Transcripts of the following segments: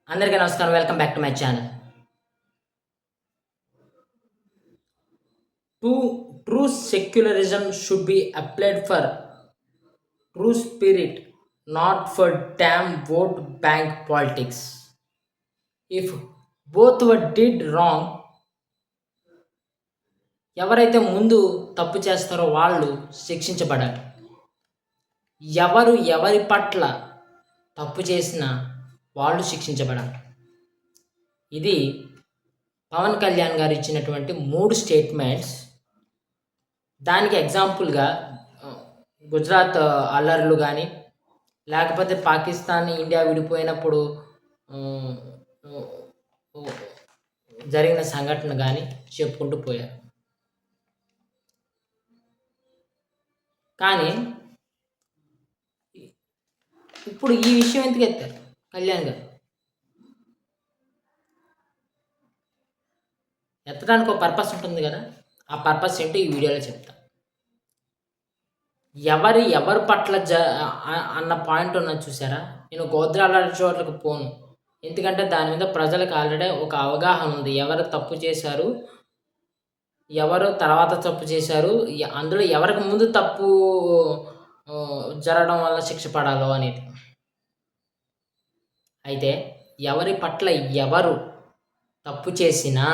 అందరికీ నమస్కారం. Welcome back to my channel. True secularism should be applied for true spirit, not for damn vote bank politics. If both were did wrong, ఎవరైతే ముందు తప్పు చేస్తారో వాళ్ళు శిక్షించబడాలి. ఎవరి పట్ల తప్పు చేసినా వాళ్ళు శిక్షించబడాలి. ఇది పవన్ కళ్యాణ్ గారు ఇచ్చినటువంటి 3 స్టేట్మెంట్స్. దానికి ఎగ్జాంపుల్గా గుజరాత్ అల్లర్లు కానీ, లేకపోతే పాకిస్తాన్ ఇండియా విడిపోయినప్పుడు జరిగిన సంఘటన కానీ చెప్పుకుంటూ పోయారు. కానీ ఇప్పుడు ఈ విషయం ఎందుకు ఎత్తారు కళ్యాణ్ గారు? ఎత్తడానికి ఒక పర్పస్ ఉంటుంది కదా, ఆ పర్పస్ ఏంటో ఈ వీడియోలో చెప్తా. ఎవరి పట్ల అన్న పాయింట్ ఉన్నది చూసారా? నేను గోత్రాల చోట్లకు పోను, ఎందుకంటే దాని మీద ప్రజలకు ఆల్రెడీ ఒక అవగాహన ఉంది. ఎవరు తప్పు చేశారు, ఎవరు తర్వాత తప్పు చేశారు, అందులో ఎవరికి ముందు తప్పు జరగడం వల్ల శిక్ష పడాలో అనేది. అయితే ఎవరి పట్ల ఎవరు తప్పు చేసినా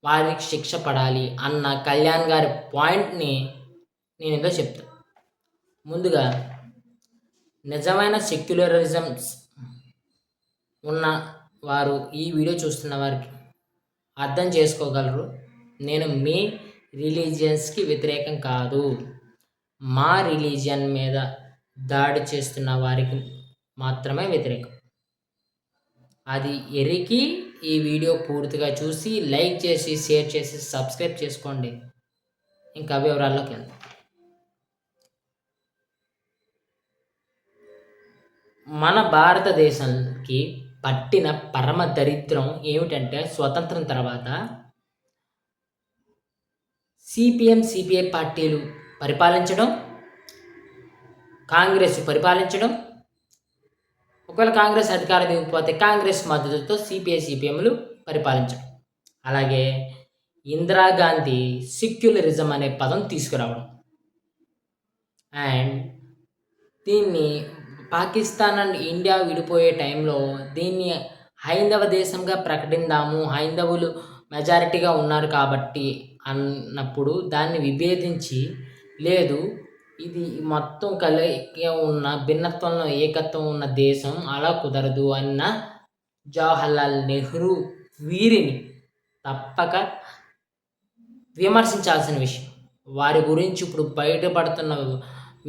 వారికి శిక్ష పడాలి అన్న కళ్యాణ్ గారి పాయింట్ని నేను ఏదో చెప్తాను. ముందుగా నిజమైన సెక్యులరిజమ్స్ ఉన్న వారు ఈ వీడియో చూస్తున్న వారికి అర్థం చేసుకోగలరు. నేను మీ రిలీజియన్స్కి వ్యతిరేకం కాదు, మా రిలీజియన్ మీద దాడి చేస్తున్న వారికి మాత్రమే వ్యతిరేకం. అది ఎరిగి ఈ వీడియో పూర్తిగా చూసి లైక్ చేసి షేర్ చేసి సబ్స్క్రైబ్ చేసుకోండి. ఇంకా వివరాల్లోకి వెళ్దాం. మన భారతదేశానికి పట్టిన పరమ దరిద్రం ఏమిటంటే, స్వతంత్రం తర్వాత సిపిఐ పార్టీలు పరిపాలించడం, కాంగ్రెస్ పరిపాలించడం, ఒకవేళ కాంగ్రెస్ అధికారం దిగిపోతే కాంగ్రెస్ మద్దతుతో సిపిఐలు పరిపాలించడం. అలాగే ఇందిరాగాంధీ సెక్యులరిజం అనే పదం తీసుకురావడం, అండ్ దీన్ని పాకిస్తాన్ అండ్ ఇండియా విడిపోయే టైంలో దీన్ని హైందవ దేశంగా ప్రకటిద్దాము, హైందవులు మెజారిటీగా ఉన్నారు కాబట్టి అన్నప్పుడు దాన్ని విభేదించి, లేదు ఇది మొత్తం కలిగి ఉన్న భిన్నత్వంలో ఏకత్వం ఉన్న దేశం, అలా కుదరదు అన్న జవహర్లాల్ నెహ్రూ వీరిని తప్పక విమర్శించాల్సిన విషయం. వారి గురించి ఇప్పుడు బయటపడుతున్న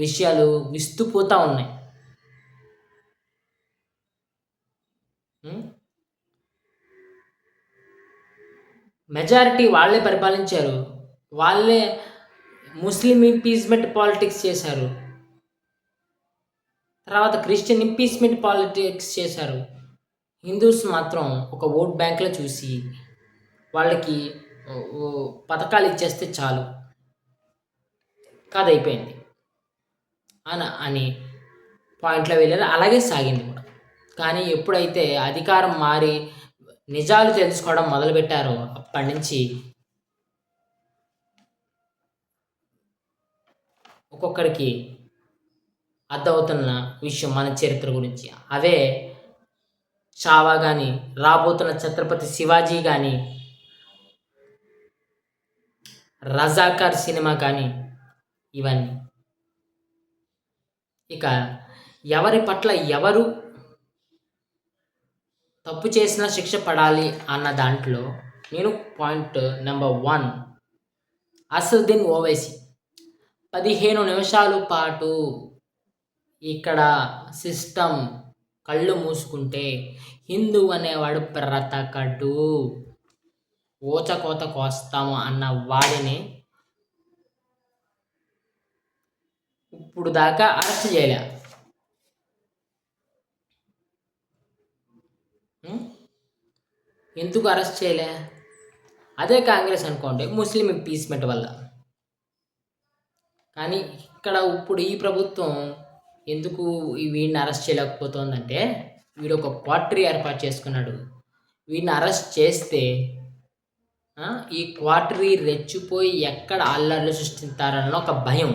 విషయాలు విస్తుపోతూ ఉన్నాయి. మెజారిటీ వాళ్ళే పరిపాలించారు, వాళ్ళే ముస్లిం ఇంపీచ్మెంట్ పాలిటిక్స్ చేశారు, తర్వాత క్రిస్టియన్ ఇంపీచ్మెంట్ పాలిటిక్స్ చేశారు. హిందూస్ మాత్రం ఒక ఓట్ బ్యాంక్లో చూసి వాళ్ళకి పథకాలు ఇచ్చేస్తే చాలు, కథ అయిపోయింది అని పాయింట్లో వెళ్ళారు. అలాగే సాగింది కూడా. కానీ ఎప్పుడైతే అధికారం మారి నిజాలు తెలుసుకోవడం మొదలుపెట్టారో అప్పటి నుంచి ఒక్కొక్కడికి అర్థమవుతున్న విషయం మన చరిత్ర గురించి. అవే చావా కానీ, రాబోతున్న ఛత్రపతి శివాజీ కానీ, రజాకార్ సినిమా కానీ, ఇవన్నీ. ఇక ఎవరి పట్ల ఎవరు తప్పు చేసినా శిక్ష పడాలి అన్న దాంట్లో నేను పాయింట్ నెంబర్ 1, అసదుద్దీన్ ఓవైసీ 15 నిమిషాల పాటు ఇక్కడ సిస్టమ్ కళ్ళు మూసుకుంటే హిందూ అనేవాడు బ్రతకడు, ఓచకోత కోస్తాము అన్న వాడిని ఇప్పుడు దాకా అరెస్ట్ చేయలే. ఎందుకు అరెస్ట్ చేయలే? అదే కాంగ్రెస్ అనుకోండి, ముస్లిం ఇంపీచ్మెంట్ వల్ల. కానీ ఇక్కడ ఇప్పుడు ఈ ప్రభుత్వం ఎందుకు వీడిని అరెస్ట్ చేయలేకపోతుందంటే, వీడు ఒక క్వార్టరీ ఏర్పాటు చేసుకున్నాడు. వీడిని అరెస్ట్ చేస్తే ఈ క్వార్టరీ రెచ్చిపోయి ఎక్కడ అల్లర్లు సృష్టిస్తారన్న ఒక భయం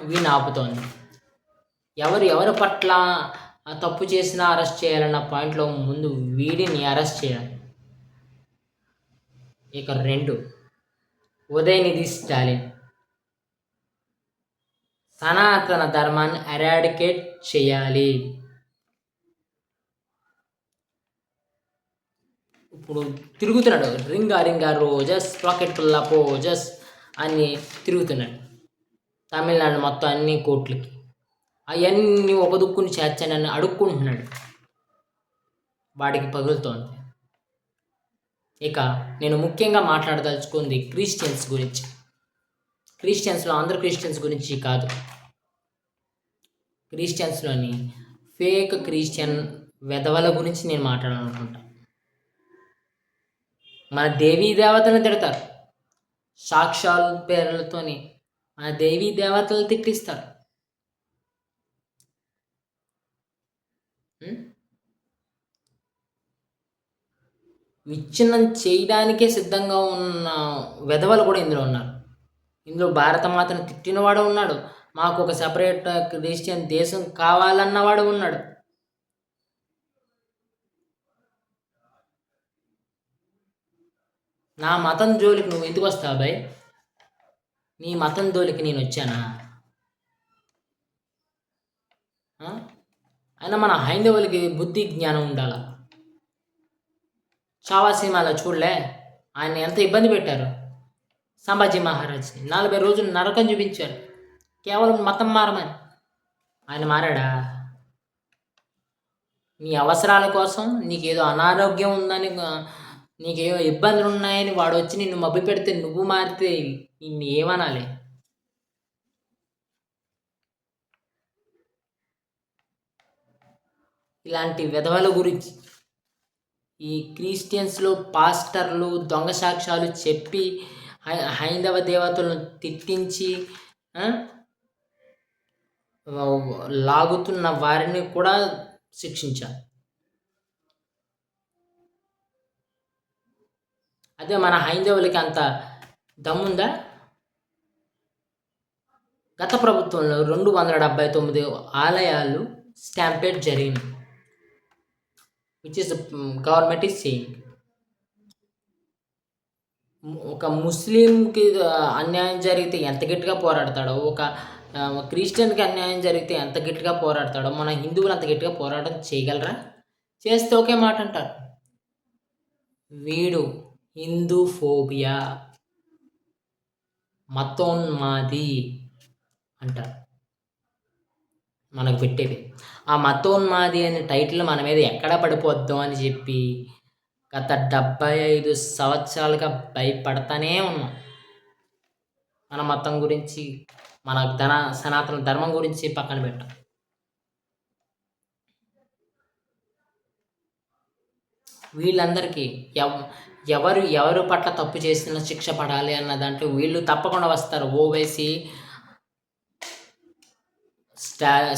వీడిని ఆపుతోంది. ఎవరి పట్ల తప్పు చేసినా అరెస్ట్ చేయాలన్న పాయింట్లో ముందు వీడిని అరెస్ట్ చేయాలి. ఇక 2, ఉదయనిధి స్టాలిన్ సనాతన ధర్మాన్ని ఎరాడికేట్ చేయాలి. ఇప్పుడు తిరుగుతున్నాడు, రింగా రోజస్ రాకెట్ పుల్లా పోజస్ అని తిరుగుతున్నాడు తమిళనాడు మొత్తం అన్ని కోట్లకి. అవన్నీ ఒక దుక్కుని చేర్చానని అడుక్కుంటున్నాడు. వాడికి పగులుతోంది. ఇక నేను ముఖ్యంగా మాట్లాడదలుచుకుంది క్రిస్టియన్స్ గురించి. క్రిస్టియన్స్లో అందరు క్రిస్టియన్స్ గురించి కాదు, క్రిస్టియన్స్లోని ఫేక్ క్రిస్టియన్ వెధవల గురించి నేను మాట్లాడాలనుకుంటా. మన దేవీ దేవతలను తిడతారు, సాక్ష్యాల పేర్లతోని మన దేవీ దేవతలు తిట్టిస్తారు. విచ్ఛిన్నం చేయడానికే సిద్ధంగా ఉన్న వెధవలు కూడా ఇందులో ఉన్నారు. ఇందులో భారతమాతను తిట్టినవాడు ఉన్నాడు, మాకు ఒక సెపరేట్ క్రిస్టియన్ దేశం కావాలన్నవాడు ఉన్నాడు. నా మతం జోలికి నువ్వు ఎందుకు వస్తావు బాయ్? నీ మతం జోలికి నేను వచ్చానా? అయినా మన హైందవులకి బుద్ధి జ్ఞానం ఉండాల. చావా సినిమాలో చూడలే, ఆయన ఎంత ఇబ్బంది పెట్టారు. సంభాజీ మహారాజ్ని 40 రోజులు నరకం చూపించారు కేవలం మతం మారమని. ఆయన మారాడా? నీ అవసరాల కోసం, నీకేదో అనారోగ్యం ఉందని, నీకేదో ఇబ్బందులు ఉన్నాయని వాడు వచ్చి నిన్ను మభ్య పెడితే నువ్వు మారితే నిన్ను ఏమనాలి? ఇలాంటి విధవల గురించి ఈ క్రిస్టియన్స్లో పాస్టర్లు దొంగ సాక్ష్యాలు చెప్పి హైందవ దేవతలను తిట్టించి లాగుతున్న వారిని కూడా శిక్షించాలి. అదే మన హైందవులకి అంత దమ్ముందా? గత ప్రభుత్వంలో 279 ఆలయాలు స్టాంపేడ్ జరిగింది, which is government is saying. ఒక ముస్లింకి అన్యాయం జరిగితే ఎంత గట్టిగా పోరాడతాడో, ఒక క్రిస్టియన్కి అన్యాయం జరిగితే ఎంత గట్టిగా పోరాడతాడో, మన హిందువులు అంత గట్టిగా పోరాటం చేయగలరా? చేస్తే ఒకే మాట అంటారు, వీడు హిందూ ఫోబియా, మతోన్మాది అంటారు మనకు పెట్టేది. ఆ మతోన్మాది అనే టైటిల్ మన మీద ఎక్కడ పడిపోద్దాం అని చెప్పి గత 75 సంవత్సరాలుగా భయపడతానే ఉన్నాం. మన మతం గురించి, మన సనాతన ధర్మం గురించి పక్కన పెట్టాం. వీళ్ళందరికీ ఎవరు పట్ల తప్పు చేసిన శిక్ష పడాలి అన్న దాంట్లో వీళ్ళు తప్పకుండా వస్తారు. ఓవైసీ,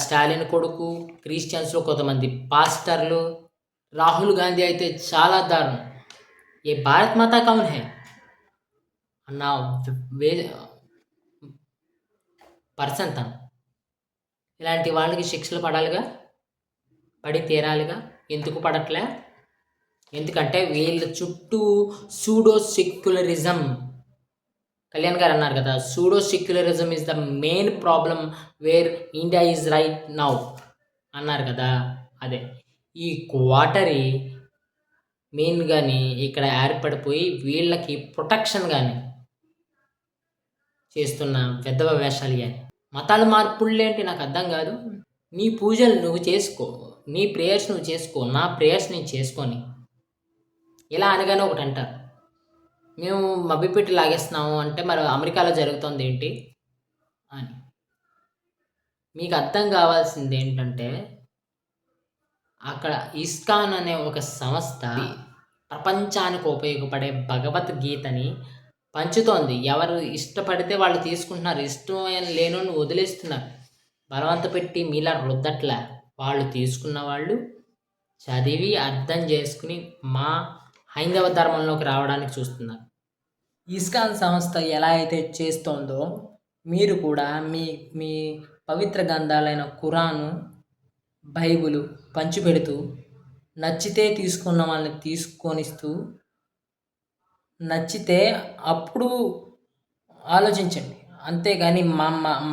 స్టాలిన్ కొడుకు, క్రిస్టియన్స్లో కొంతమంది పాస్టర్లు, రాహుల్ గాంధీ అయితే చాలా దారుణం. ఏ భారత్ మాతా కౌన్ హై అన్న పర్సన్ తను. ఇలాంటి వాళ్ళకి శిక్షలు పడాలిగా, పడి తీరాలిగా. ఎందుకు పడట్లే? ఎందుకంటే వీళ్ళ చుట్టూ సూడో సెక్యులరిజం, కళ్యాణ్ గారు అన్నారు కదా, pseudo secularism is the main problem where India is right now అన్నారు కదా. అదే ఈ క్వార్టరీ మెయిన్ కానీ ఇక్కడ ఏర్పడిపోయి వీళ్ళకి ప్రొటెక్షన్ కానీ చేస్తున్న పెద్దవ వేషాలు కానీ. మతాల మార్పులు ఏంటి నాకు అర్థం కాదు. నీ పూజలు నువ్వు చేసుకో, నీ ప్రేయర్స్ నువ్వు చేసుకో, నా ప్రేయర్స్ నేను చేసుకొని ఇలా అనగానే ఒకటి అంటారు, మేము మభ్యపెట్టి లాగేస్తున్నాము అంటే మరి అమెరికాలో జరుగుతుంది ఏంటి అని. మీకు అర్థం కావాల్సింది ఏంటంటే, అక్కడ ఇస్కాన్ అనే ఒక సంస్థ ప్రపంచానికి ఉపయోగపడే భగవద్గీతని పంచుతోంది. ఎవరు ఇష్టపడితే వాళ్ళు తీసుకుంటున్నారు, ఇష్టం లేనోని వదిలేస్తున్నారు. బలవంత పెట్టి మీలా రుద్దట్లా. వాళ్ళు తీసుకున్న వాళ్ళు చదివి అర్థం చేసుకుని మా హైందవ ధర్మంలోకి రావడానికి చూస్తున్నారు. ఇస్కాన్ సంస్థ ఎలా అయితే చేస్తోందో మీరు కూడా మీ మీ పవిత్ర గ్రంథాలైన ఖురాను, బైబిలు పంచిపెడుతూ నచ్చితే తీసుకున్న వాళ్ళని తీసుకొనిస్తూ, నచ్చితే అప్పుడు ఆలోచించండి. అంతేగాని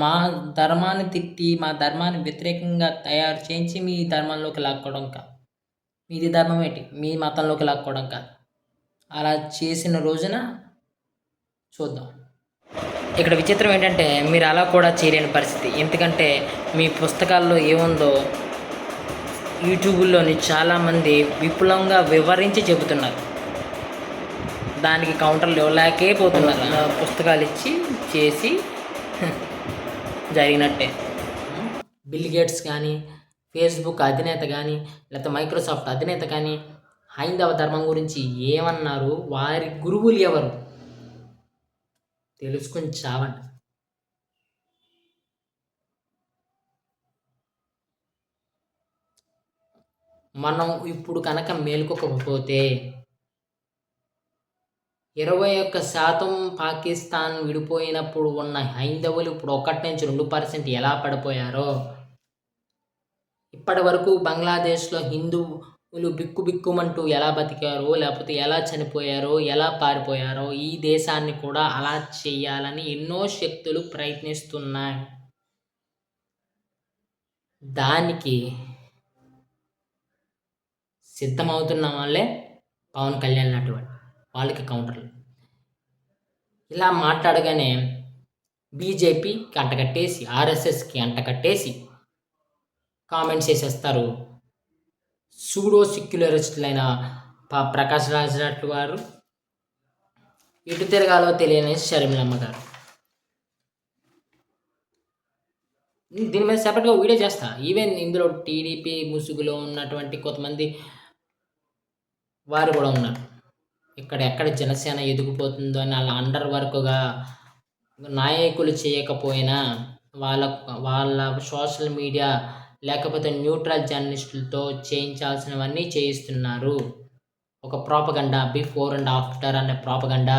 మా ధర్మాన్ని తిట్టి, మా ధర్మాన్ని వ్యతిరేకంగా తయారు చేయించి మీ ధర్మంలోకి లాక్కోవడం కాదు. మీది ధర్మం ఏంటి? మీ మతంలోకి లాక్కోవడం కాదు. అలా చేసిన రోజున చూద్దాం. ఇక్కడ విచిత్రం ఏంటంటే మీరు అలా కూడా చేయలేని పరిస్థితి. ఎందుకంటే మీ పుస్తకాల్లో ఏముందో యూట్యూబుల్లోని చాలామంది విపులంగా వివరించి చెబుతున్నారు. దానికి కౌంటర్లు ఇవ్వలేకే పోతున్నారు. పుస్తకాలు ఇచ్చి చేసి జరిగినట్టే. బిల్ గేట్స్ కానీ, ఫేస్బుక్ అధినేత కానీ, లేకపోతే మైక్రోసాఫ్ట్ అధినేత కానీ హైందవ ధర్మం గురించి ఏమన్నారు? వారి గురువులు ఎవరు? తెలుసుకుని చావండి. మనం ఇప్పుడు కనుక మేలుకోకపోతే 21% పాకిస్తాన్ విడిపోయినప్పుడు ఉన్న హైందవులు ఇప్పుడు 1-2% ఎలా పడిపోయారో, ఇప్పటి వరకు బంగ్లాదేశ్లో హిందువులు బిక్కుబిక్కుమంటూ ఎలా బతికారో, లేకపోతే ఎలా చనిపోయారో, ఎలా పారిపోయారో, ఈ దేశాన్ని కూడా అలా చేయాలని ఎన్నో శక్తులు ప్రయత్నిస్తున్నాయి. దానికి సిద్ధమవుతున్న వాళ్ళే పవన్ కళ్యాణ్ లాంటి వాళ్ళు. వాళ్ళకి కౌంటర్లు ఇలా మాట్లాడగానే బీజేపీకి అంటకట్టేసి, ఆర్ఎస్ఎస్కి అంటకట్టేసి కామెంట్స్ చేసేస్తారు. సూడో సెక్యులరిస్టులైన ప్రకాష్ రాజ్ గారు, ఎటు తిరగాలో తెలియని షర్మిలమ్మ గారు. దీని మీద సెపరేట్గా వీడియో చేస్తా. ఈవెన్ ఇందులో టీడీపీ ముసుగులో ఉన్నటువంటి కొంతమంది వారు కూడా ఉన్నారు. ఎక్కడ జనసేన ఎదిగిపోతుందో అని అలా అండర్ వర్క్గా నాయకులు చేయకపోయినా వాళ్ళ సోషల్ మీడియా లేకపోతే న్యూట్రల్ జర్నలిస్టులతో చేయించాల్సినవన్నీ చేయిస్తున్నారు. ఒక ప్రాపగండా, బిఫోర్ అండ్ ఆఫ్టర్ అనే ప్రాపగండా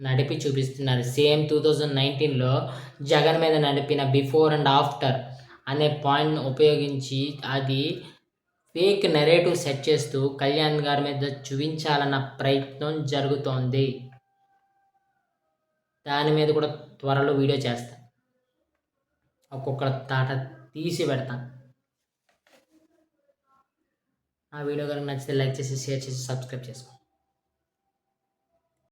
నడిపి చూపిస్తున్నారు. సేమ్ 2019లో జగన్ మీద నడిపిన బిఫోర్ అండ్ ఆఫ్టర్ అనే పాయింట్ను ఉపయోగించి అది ఫేక్ నెరేటివ్ సెట్ చేస్తూ కళ్యాణ్ గారి మీద చూపించాలన్న ప్రయత్నం జరుగుతోంది. దాని మీద కూడా త్వరలో వీడియో చేస్తాను. ఒక్కొక్క తాట తీసి పెడతాను. ఆ వీడియో కనుక నచ్చితే లైక్ చేసి, షేర్ చేసి, సబ్స్క్రైబ్ చేసుకోండి.